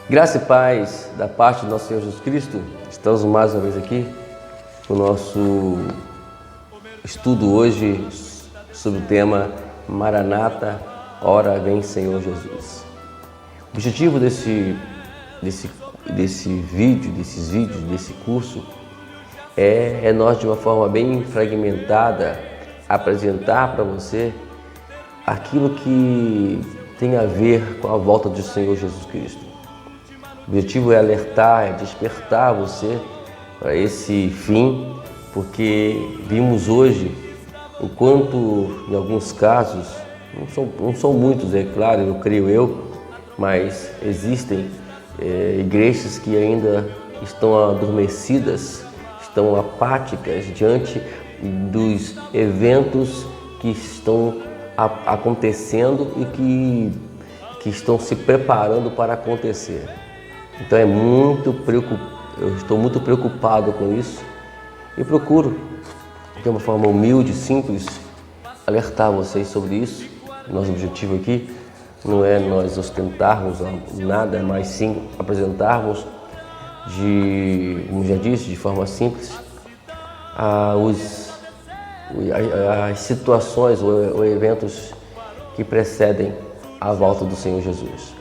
Graça e paz da parte do nosso Senhor Jesus Cristo. Estamos mais uma vez aqui no nosso estudo hoje sobre o tema Maranata, ora vem Senhor Jesus. O objetivo desse vídeo, desse curso é nós, de uma forma bem fragmentada, apresentar para você aquilo que tem a ver com a volta do Senhor Jesus Cristo. O objetivo é alertar, é despertar você para esse fim, porque vimos hoje o quanto, em alguns casos, não são muitos, é claro, eu creio, mas existem igrejas que ainda estão adormecidas, estão apáticas diante dos eventos que estão acontecendo e que estão se preparando para acontecer. Então eu estou muito preocupado com isso e procuro, de uma forma humilde, simples, alertar vocês sobre isso. Nosso objetivo aqui não é nós ostentarmos nada, mas sim apresentarmos, como já disse, de forma simples, as situações ou eventos que precedem a volta do Senhor Jesus.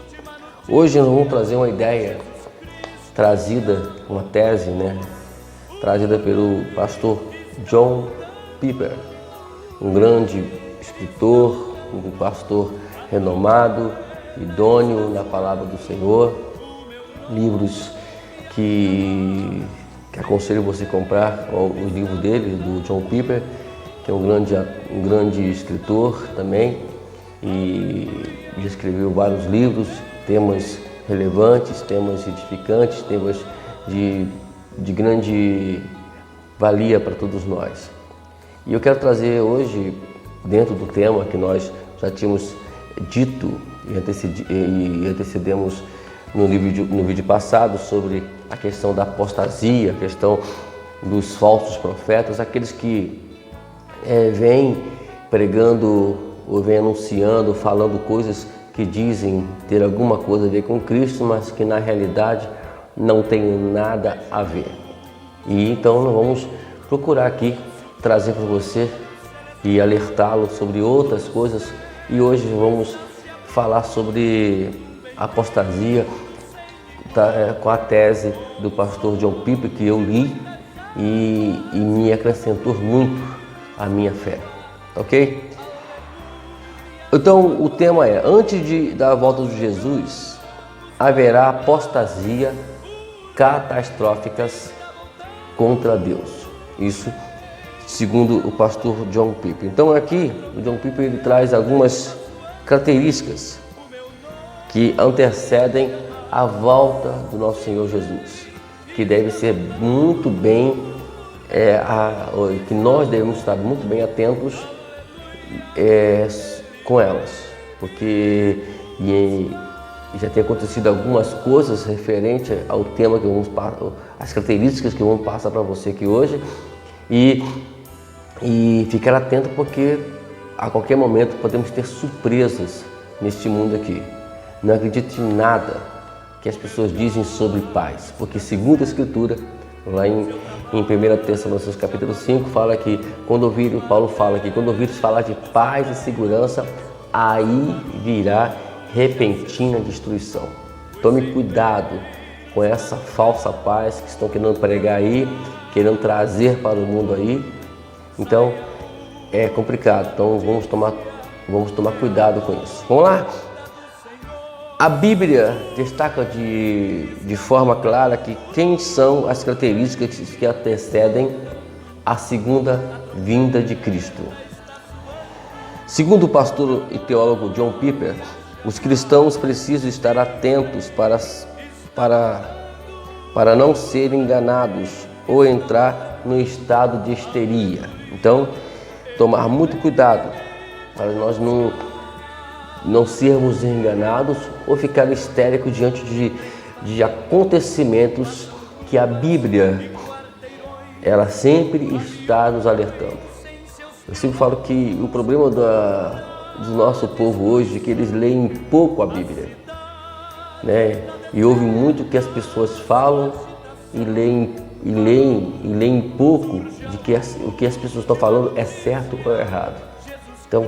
Hoje nós vamos trazer uma ideia uma tese, trazida pelo pastor John Piper, um grande escritor, um pastor renomado, idôneo na palavra do Senhor, livros que aconselho você a comprar, os livros dele, do John Piper, que é um grande escritor também, e escreveu vários livros, temas relevantes, temas edificantes, temas de grande valia para todos nós. E eu quero trazer hoje, dentro do tema que nós já tínhamos dito e antecedemos no vídeo passado, sobre a questão da apostasia, a questão dos falsos profetas, aqueles que vêm pregando ou vêm anunciando, falando coisas que dizem ter alguma coisa a ver com Cristo, mas que na realidade não tem nada a ver. E então nós vamos procurar aqui trazer para você e alertá-lo sobre outras coisas. E hoje vamos falar sobre apostasia com a tese do pastor John Piper, que eu li e me acrescentou muito a minha fé, ok? Então o tema é: antes da volta de Jesus, haverá apostasia catastróficas contra Deus. Isso segundo o pastor John Piper. Então aqui o John Piper ele traz algumas características que antecedem a volta do nosso Senhor Jesus, que deve ser muito bem, que nós devemos estar muito bem atentos com elas, porque já tem acontecido algumas coisas referente ao tema que vamos passar, as características que vamos passar para você aqui hoje, e ficar atento, porque a qualquer momento podemos ter surpresas neste mundo aqui. Não acredite em nada que as pessoas dizem sobre paz, porque segundo a Escritura, lá em 1 Tessalonicenses capítulo 5, fala que Paulo fala que quando ouvires falar de paz e segurança, aí virá repentina destruição. Tome cuidado com essa falsa paz que estão querendo pregar aí, querendo trazer para o mundo aí. Então é complicado, então vamos tomar cuidado com isso. Vamos lá? A Bíblia destaca de forma clara que quem são as características que antecedem a segunda vinda de Cristo. Segundo o pastor e teólogo John Piper, os cristãos precisam estar atentos para não serem enganados ou entrar no estado de histeria. Então, tomar muito cuidado para nós não sermos enganados ou ficar histéricos diante de acontecimentos que a Bíblia ela sempre está nos alertando. Eu sempre falo que o problema do nosso povo hoje é que eles leem pouco a Bíblia, né? E ouve muito o que as pessoas falam e leem pouco de que o que as pessoas estão falando é certo ou errado. Então,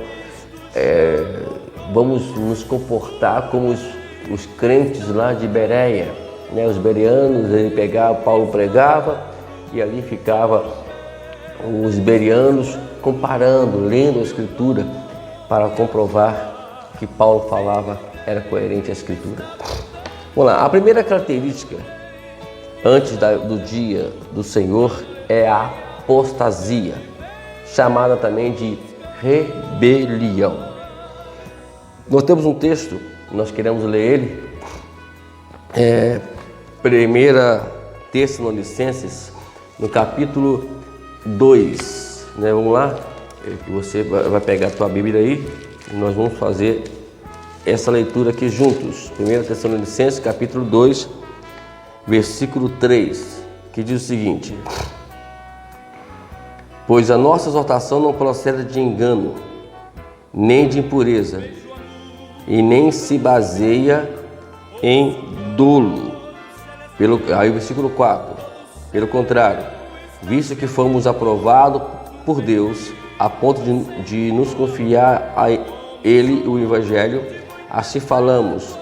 vamos nos comportar como os crentes lá de Bereia, né? Os bereanos, Paulo pregava e ali ficava os bereanos comparando, lendo a Escritura para comprovar que Paulo falava era coerente à Escritura. Vamos lá, a primeira característica antes do dia do Senhor é a apostasia, chamada também de rebelião. Nós temos um texto, nós queremos ler ele, 1 Tessalonicenses, no capítulo 2, né? Vamos lá, você vai pegar a tua Bíblia aí e nós vamos fazer essa leitura aqui juntos. 1 Tessalonicenses, capítulo 2, versículo 3, que diz o seguinte: pois a nossa exortação não procede de engano, nem de impureza, e nem se baseia em dolo. Aí o versículo 4, pelo contrário, visto que fomos aprovados por Deus a ponto de nos confiar a Ele o Evangelho, assim falamos,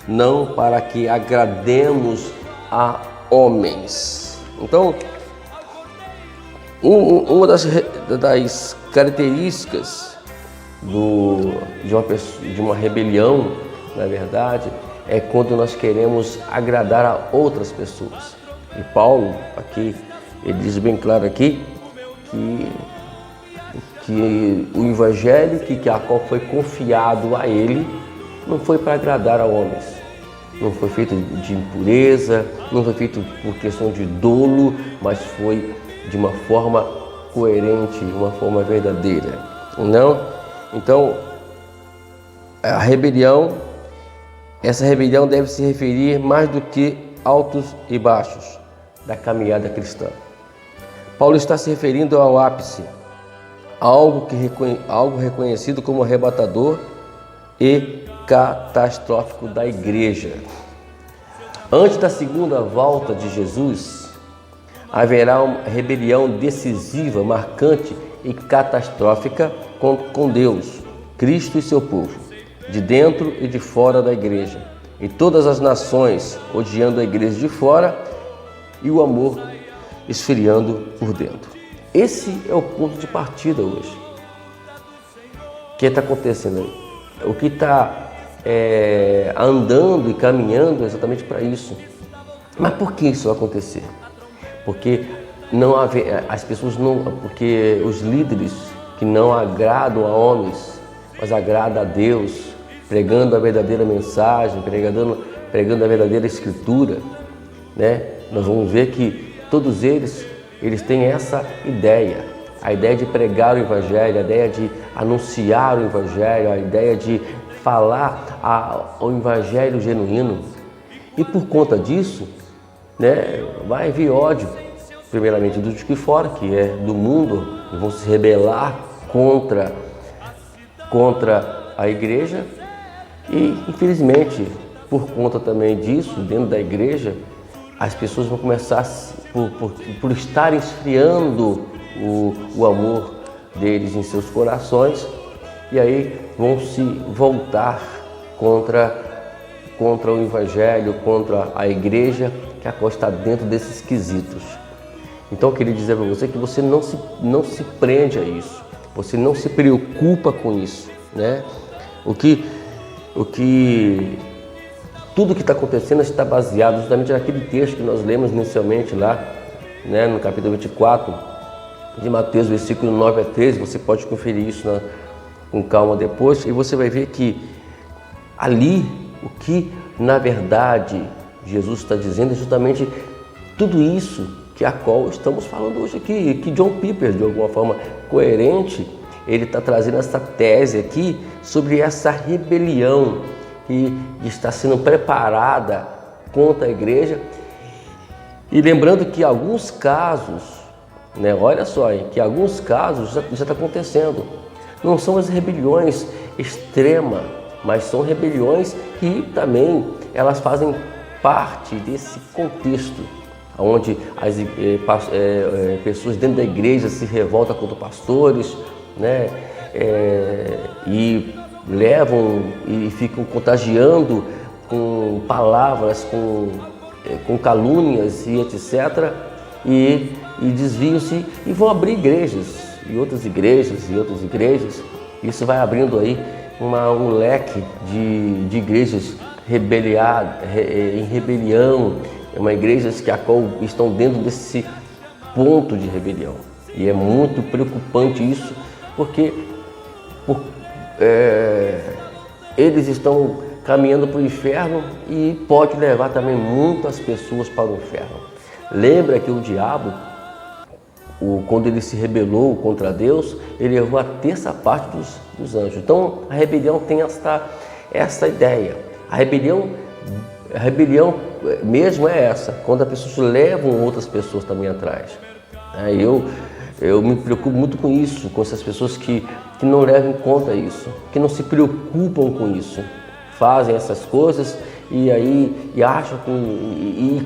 não para que agrademos a homens. Então, uma das características de uma rebelião, na verdade, é quando nós queremos agradar a outras pessoas. E Paulo, aqui, ele diz bem claro aqui que o evangelho a qual foi confiado a ele não foi para agradar a homens, não foi feito de impureza, não foi feito por questão de dolo, mas foi de uma forma coerente, uma forma verdadeira. Não? Então, essa rebelião deve se referir mais do que altos e baixos da caminhada cristã. Paulo está se referindo ao ápice, algo reconhecido como arrebatador e catastrófico da igreja. Antes da segunda volta de Jesus, haverá uma rebelião decisiva, marcante e catastrófica com Deus, Cristo e seu povo, de dentro e de fora da igreja, e todas as nações odiando a igreja de fora e o amor esfriando por dentro. Esse é o ponto de partida hoje. O que está acontecendo aí? O que está andando e caminhando exatamente para isso. Mas por que isso vai acontecer? Porque porque os líderes que não agradam a homens, mas agradam a Deus, pregando a verdadeira mensagem, pregando a verdadeira escritura, né? Nós vamos ver que todos eles têm essa ideia, a ideia de pregar o evangelho, a ideia de anunciar o evangelho, a ideia de falar o evangelho genuíno. E por conta disso, né, vai vir ódio, primeiramente dos que fora, que é do mundo, e vão se rebelar contra a igreja. E infelizmente, por conta também disso, dentro da igreja, as pessoas vão começar, por estar esfriando o amor deles em seus corações, e aí vão se voltar contra o evangelho, contra a igreja, que a qual está dentro desses quesitos. Então eu queria dizer para você que você não se prende a isso, você não se preocupa com isso, né? Tudo que está acontecendo está baseado justamente naquele texto que nós lemos inicialmente lá, né, no capítulo 24 de Mateus, versículo 9 a 13. Você pode conferir isso com calma depois, e você vai ver que ali o que na verdade Jesus está dizendo é justamente tudo isso que a qual estamos falando hoje aqui, que John Piper, de alguma forma coerente, ele está trazendo essa tese aqui sobre essa rebelião que está sendo preparada contra a igreja. E lembrando que alguns casos, né, olha só, que alguns casos já está acontecendo. Não são as rebeliões extremas, mas são rebeliões que também elas fazem parte desse contexto, onde as pessoas dentro da igreja se revoltam contra pastores, né? E levam e ficam contagiando com palavras, com calúnias e etc. E desviam-se e vão abrir igrejas, e outras igrejas, e outras igrejas. Isso vai abrindo aí um leque de igrejas em rebelião, uma igrejas que estão dentro desse ponto de rebelião. E é muito preocupante isso, porque eles estão caminhando para o inferno e pode levar também muitas pessoas para o inferno. Lembra que o diabo, quando ele se rebelou contra Deus, ele levou a terça parte dos anjos. Então a rebelião tem essa ideia. A rebelião mesmo é essa, quando as pessoas levam outras pessoas também atrás. Eu me preocupo muito com isso, com essas pessoas que não levam em conta isso, que não se preocupam com isso, fazem essas coisas e acham e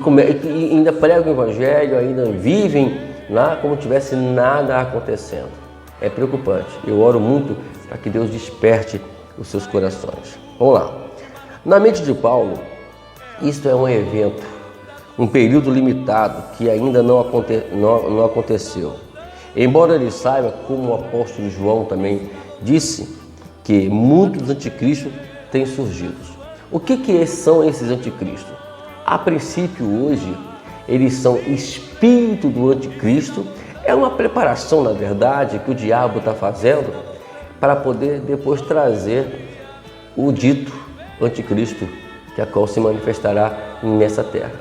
ainda pregam o evangelho, ainda vivem lá como se tivesse nada acontecendo. É preocupante. Eu oro muito para que Deus desperte os seus corações. Vamos lá. Na mente de Paulo, isto é um evento, um período limitado que ainda não aconteceu. Embora ele saiba, como o apóstolo João também disse, que muitos anticristos têm surgido. O que são esses anticristos? A princípio, hoje, eles são espírito do anticristo. É uma preparação, na verdade, que o diabo está fazendo para poder depois trazer o dito anticristo, que a qual se manifestará nessa terra.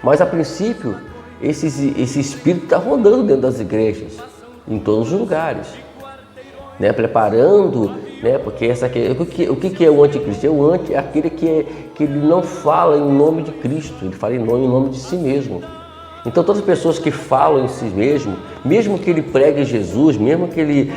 Mas a princípio, esse espírito está rodando dentro das igrejas, em todos os lugares, né? Preparando, né? Porque o que é o anticristo? É aquele que ele não fala em nome de Cristo, ele fala em nome de si mesmo. Então todas as pessoas que falam em si mesmo que ele pregue Jesus, mesmo que ele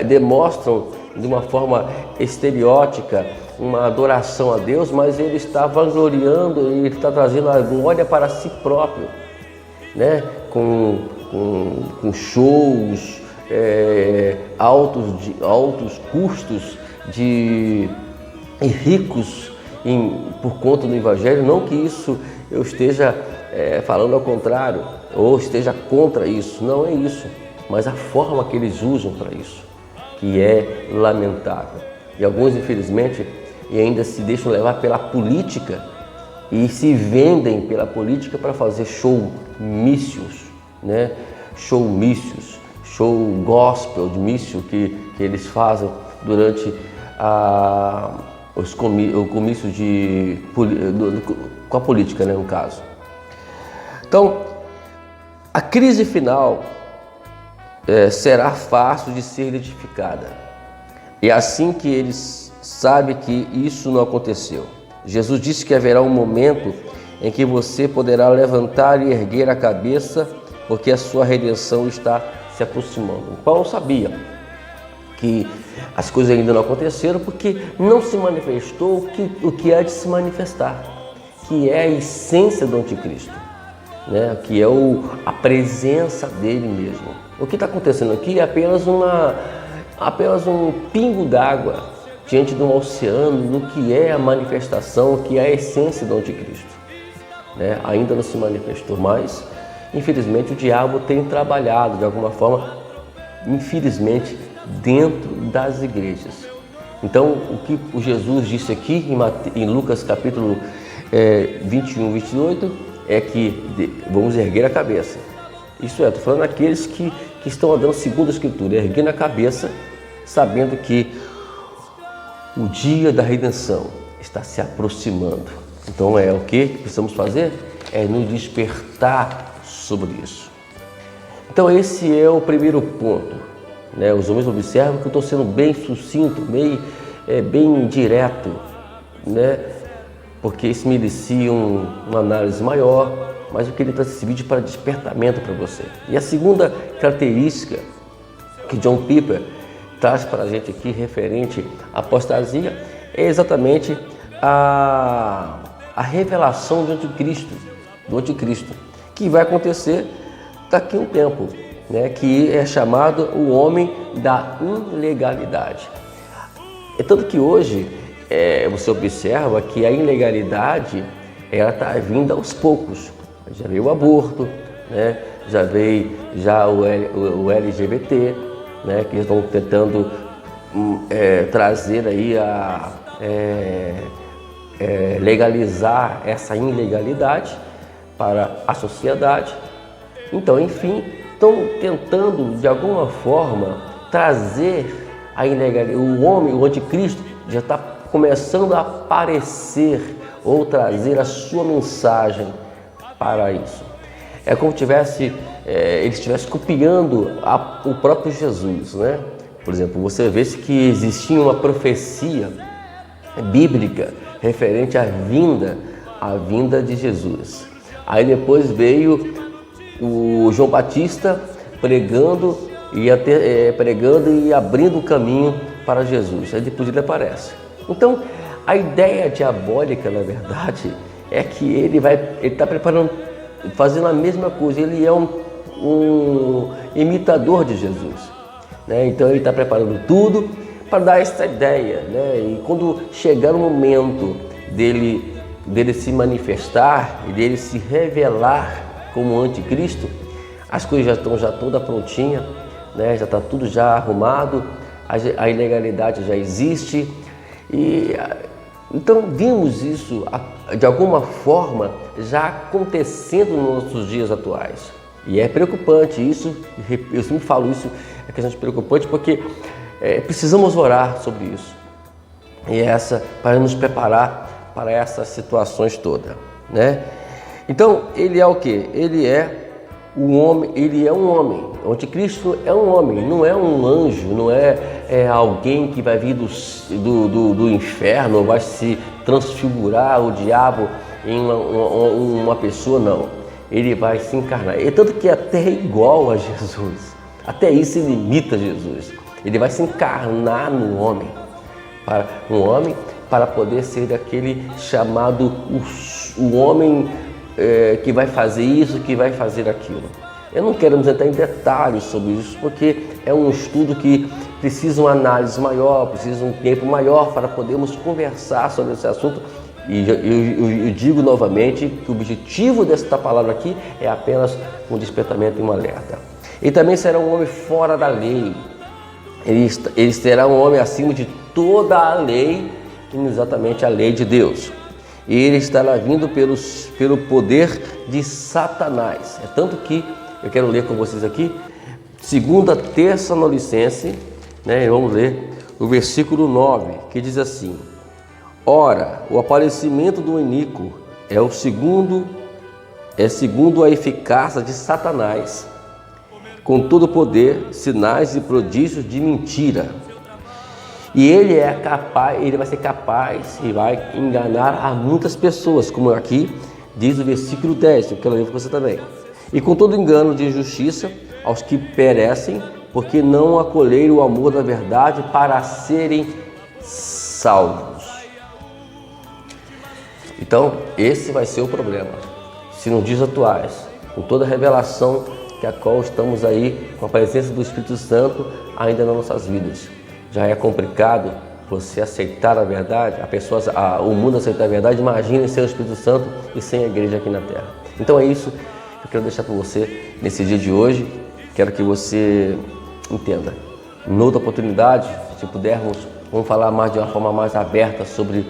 demonstram de uma forma estereótica uma adoração a Deus, mas ele está vangloriando, ele está trazendo a glória para si próprio, né? Com shows altos custos e ricos por conta do Evangelho. Não que isso eu esteja falando ao contrário ou esteja contra isso, não é isso, mas a forma que eles usam para isso, que é lamentável. E alguns, infelizmente, ainda se deixam levar pela política e se vendem pela política para fazer showmícios, né? Showmícios, show gospel de mício que eles fazem durante os comícios com a política, né, no caso. Então, a crise final será fácil de ser identificada. E assim que eles sabem que isso não aconteceu. Jesus disse que haverá um momento em que você poderá levantar e erguer a cabeça, porque a sua redenção está se aproximando. Paulo sabia que as coisas ainda não aconteceram porque não se manifestou o que há de se manifestar, que é a essência do anticristo, né? Que é a presença dele mesmo. O que está acontecendo aqui é apenas um pingo d'água diante de um oceano do que é a manifestação, que é a essência do anticristo, né? Ainda não se manifestou, mas infelizmente o diabo tem trabalhado de alguma forma, infelizmente, dentro das igrejas. Então, o que o Jesus disse aqui em Lucas capítulo 21, 28, é que vamos erguer a cabeça. Isso estou falando daqueles que estão andando segundo a Escritura, erguendo a cabeça, sabendo que o dia da redenção está se aproximando. Então o que precisamos fazer? É nos despertar sobre isso. Então esse é o primeiro ponto, né? Os homens observam que eu estou sendo bem sucinto, bem direto, né? Porque isso merecia uma análise maior, mas eu queria trazer esse vídeo para despertamento para você. E a segunda característica que John Piper traz para a gente aqui referente à apostasia é exatamente a revelação do anticristo, que vai acontecer daqui a um tempo, né? Que é chamado o homem da ilegalidade. É tanto que hoje você observa que a ilegalidade ela está vindo aos poucos. Já veio o aborto, né? Já veio o LGBT, né? Que estão tentando trazer aí legalizar essa ilegalidade para a sociedade. Então, enfim, estão tentando de alguma forma trazer a ilegalidade. O homem, o anticristo, já está começando a aparecer ou trazer a sua mensagem para isso. É como se ele estivesse copiando o próprio Jesus, né? Por exemplo, você vê que existia uma profecia bíblica referente à vinda de Jesus. Aí depois veio o João Batista pregando e abrindo o caminho para Jesus. Aí depois ele aparece. Então, a ideia diabólica, na verdade, é que ele está preparando, fazendo a mesma coisa. Ele é um imitador de Jesus, né? Então ele está preparando tudo para dar essa ideia, né? E quando chegar o momento dele se manifestar e dele se revelar como anticristo, as coisas já estão toda prontinha, né? Já está tudo já arrumado, a ilegalidade já existe. E então vimos isso de alguma forma já acontecendo nos nossos dias atuais. E é preocupante isso, eu sempre falo isso, é questão de preocupante porque precisamos orar sobre isso. E para nos preparar para essas situações todas, né? Então, ele é o quê? Ele é um homem. O anticristo é um homem, não é um anjo, não é alguém que vai vir do inferno, vai se transfigurar o diabo em uma pessoa, não. Ele vai se encarnar. E tanto que até é igual a Jesus. Até isso ele imita Jesus. Ele vai se encarnar no homem, para poder ser aquele chamado o homem que vai fazer isso, que vai fazer aquilo. Eu não quero entrar em detalhes sobre isso, porque é um estudo que precisa uma análise maior, precisa um tempo maior para podermos conversar sobre esse assunto. E eu digo novamente que o objetivo desta palavra aqui é apenas um despertamento e um alerta. Ele também será um homem fora da lei. Ele será um homem acima de toda a lei, exatamente a lei de Deus. E ele estará vindo pelo poder de Satanás. É tanto que eu quero ler com vocês aqui, 2 Tessalonicenses, né? Vamos ler o versículo 9, que diz assim: ora, o aparecimento do iníquo é segundo a eficácia de Satanás, com todo o poder, sinais e prodígios de mentira. E ele vai ser capaz e vai enganar a muitas pessoas, como aqui diz o versículo 10, eu quero ler para você também. E com todo engano de injustiça aos que perecem, porque não acolheram o amor da verdade para serem salvos. Então, esse vai ser o problema. Se nos dias atuais, com toda a revelação a qual estamos aí, com a presença do Espírito Santo ainda nas nossas vidas, já é complicado você aceitar a verdade, o mundo aceitar a verdade. Imagine sem o Espírito Santo e sem a igreja aqui na terra. Então é isso que eu quero deixar para você nesse dia de hoje. Quero que você entenda. Noutra oportunidade, se pudermos, vamos falar de uma forma mais aberta sobre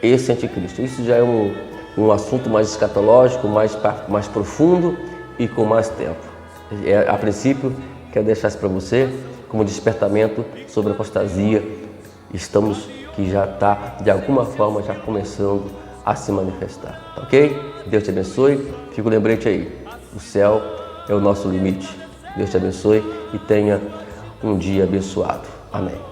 esse anticristo. Isso já é um assunto mais escatológico, mais profundo e com mais tempo. A princípio, quero deixar isso para você como despertamento sobre a apostasia. Que já está, de alguma forma, já começando a se manifestar. Ok? Deus te abençoe. Fica o lembrete aí. O céu é o nosso limite. Deus te abençoe e tenha um dia abençoado. Amém.